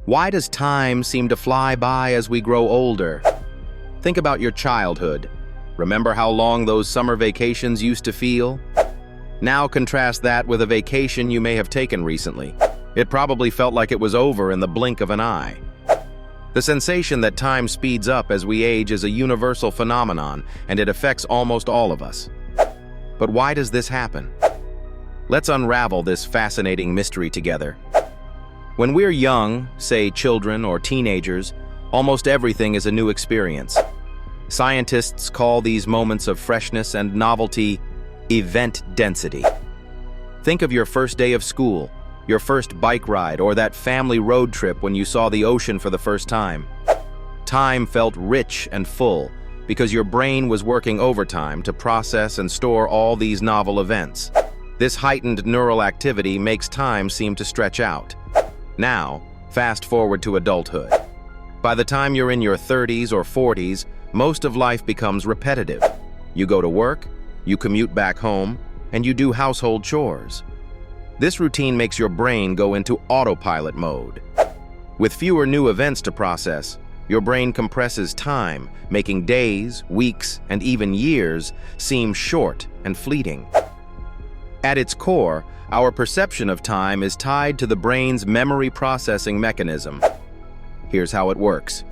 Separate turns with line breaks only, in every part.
Why does time seem to fly by as we grow older? Think about your childhood. Remember how long those summer vacations used to feel? Now contrast that with a vacation you may have taken recently. It probably felt like it was over in the blink of an eye. The sensation that time speeds up as we age is a universal phenomenon, and it affects almost all of us. But why does this happen? Let's unravel this fascinating mystery together. When we're young, say children or teenagers, almost everything is a new experience. Scientists call these moments of freshness and novelty event density. Think of your first day of school, your first bike ride, or that family road trip when you saw the ocean for the first time. Time felt rich and full because your brain was working overtime to process and store all these novel events. This heightened neural activity makes time seem to stretch out. Now, fast forward to adulthood. By the time you're in your 30s or 40s, most of life becomes repetitive. You go to work, you commute back home, and you do household chores. This routine makes your brain go into autopilot mode. With fewer new events to process, your brain compresses time, making days, weeks, and even years seem short and fleeting. At its core, our perception of time is tied to the brain's memory processing mechanism. Here's how it works.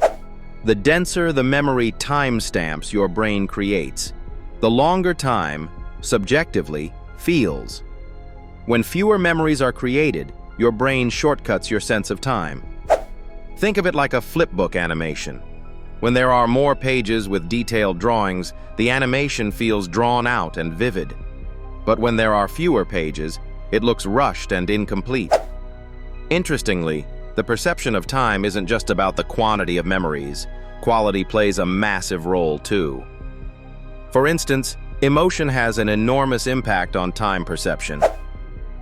The denser the memory timestamps your brain creates, the longer time, subjectively, feels. When fewer memories are created, your brain shortcuts your sense of time. Think of it like a flipbook animation. When there are more pages with detailed drawings, the animation feels drawn out and vivid. But when there are fewer pages, it looks rushed and incomplete. Interestingly, the perception of time isn't just about the quantity of memories. Quality plays a massive role too. For instance, emotion has an enormous impact on time perception.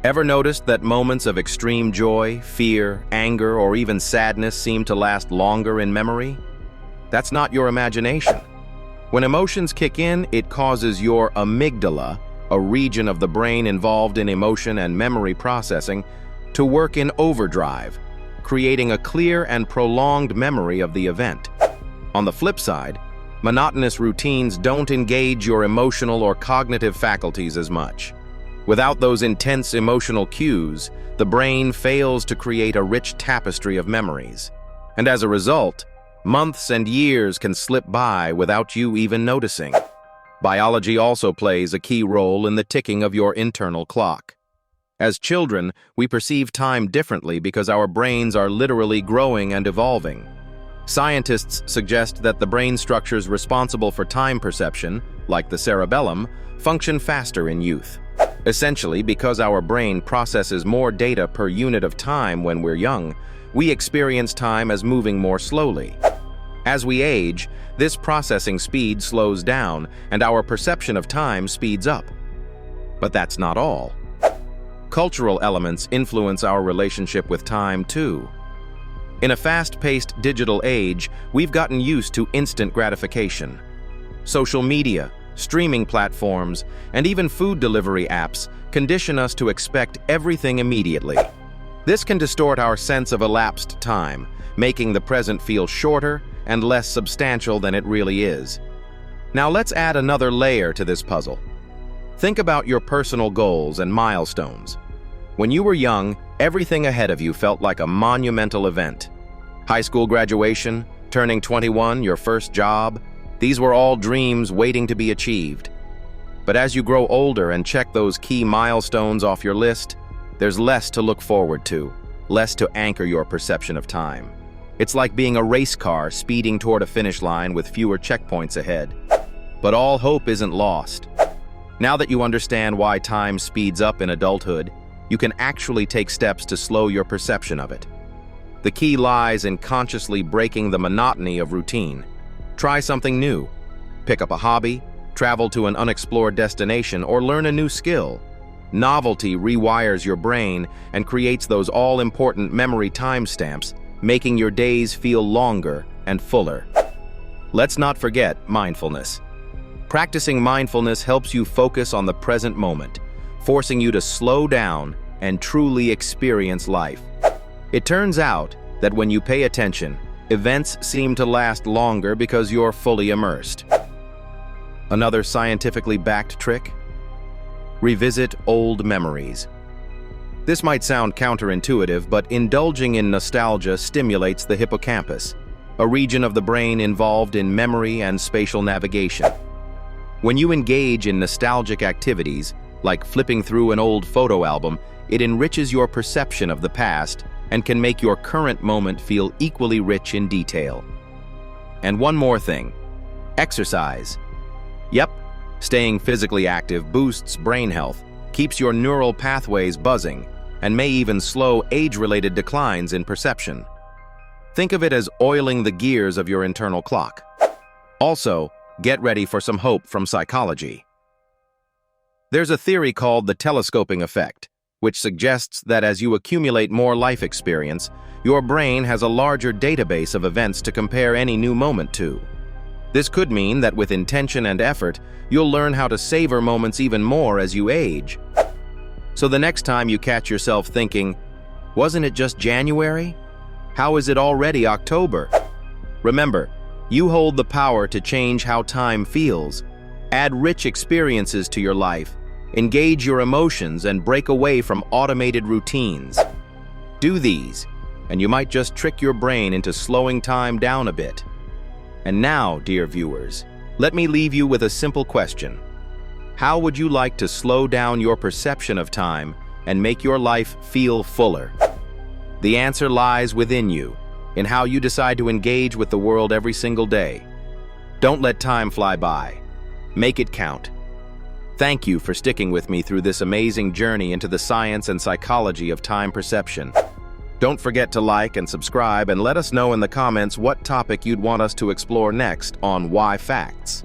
Ever noticed that moments of extreme joy, fear, anger, or even sadness seem to last longer in memory? That's not your imagination. When emotions kick in, it causes your amygdala, a region of the brain involved in emotion and memory processing, to work in overdrive, creating a clear and prolonged memory of the event. On the flip side, monotonous routines don't engage your emotional or cognitive faculties as much. Without those intense emotional cues, the brain fails to create a rich tapestry of memories. And as a result, months and years can slip by without you even noticing. Biology also plays a key role in the ticking of your internal clock. As children, we perceive time differently because our brains are literally growing and evolving. Scientists suggest that the brain structures responsible for time perception, like the cerebellum, function faster in youth. Essentially, because our brain processes more data per unit of time when we're young, we experience time as moving more slowly. As we age, this processing speed slows down and our perception of time speeds up. But that's not all. Cultural elements influence our relationship with time too. In a fast-paced digital age, we've gotten used to instant gratification. Social media, streaming platforms, and even food delivery apps condition us to expect everything immediately. This can distort our sense of elapsed time, making the present feel shorter and less substantial than it really is. Now let's add another layer to this puzzle. Think about your personal goals and milestones. When you were young, everything ahead of you felt like a monumental event. High school graduation, turning 21, your first job, these were all dreams waiting to be achieved. But as you grow older and check those key milestones off your list, there's less to look forward to, less to anchor your perception of time. It's like being a race car speeding toward a finish line with fewer checkpoints ahead. But all hope isn't lost. Now that you understand why time speeds up in adulthood, you can actually take steps to slow your perception of it. The key lies in consciously breaking the monotony of routine. Try something new. Pick up a hobby, travel to an unexplored destination, or learn a new skill. Novelty rewires your brain and creates those all-important memory timestamps, making your days feel longer and fuller. Let's not forget mindfulness. Practicing mindfulness helps you focus on the present moment, forcing you to slow down and truly experience life. It turns out, that when you pay attention, events seem to last longer because you're fully immersed. Another scientifically backed trick? Revisit old memories. This might sound counterintuitive, but indulging in nostalgia stimulates the hippocampus, a region of the brain involved in memory and spatial navigation. When you engage in nostalgic activities, like flipping through an old photo album, it enriches your perception of the past and can make your current moment feel equally rich in detail. And one more thing: exercise. Yep, staying physically active boosts brain health, keeps your neural pathways buzzing, and may even slow age-related declines in perception. Think of it as oiling the gears of your internal clock. Also, get ready for some hope from psychology. There's a theory called the telescoping effect, which suggests that as you accumulate more life experience, your brain has a larger database of events to compare any new moment to. This could mean that with intention and effort, you'll learn how to savor moments even more as you age. So the next time you catch yourself thinking, "Wasn't it just January? How is it already October?" Remember, you hold the power to change how time feels. Add rich experiences to your life, engage your emotions, and break away from automated routines. Do these, and you might just trick your brain into slowing time down a bit. And now, dear viewers, let me leave you with a simple question. How would you like to slow down your perception of time and make your life feel fuller? The answer lies within you, in how you decide to engage with the world every single day. Don't let time fly by. Make it count. Thank you for sticking with me through this amazing journey into the science and psychology of time perception. Don't forget to like and subscribe, and let us know in the comments what topic you'd want us to explore next on Why Facts.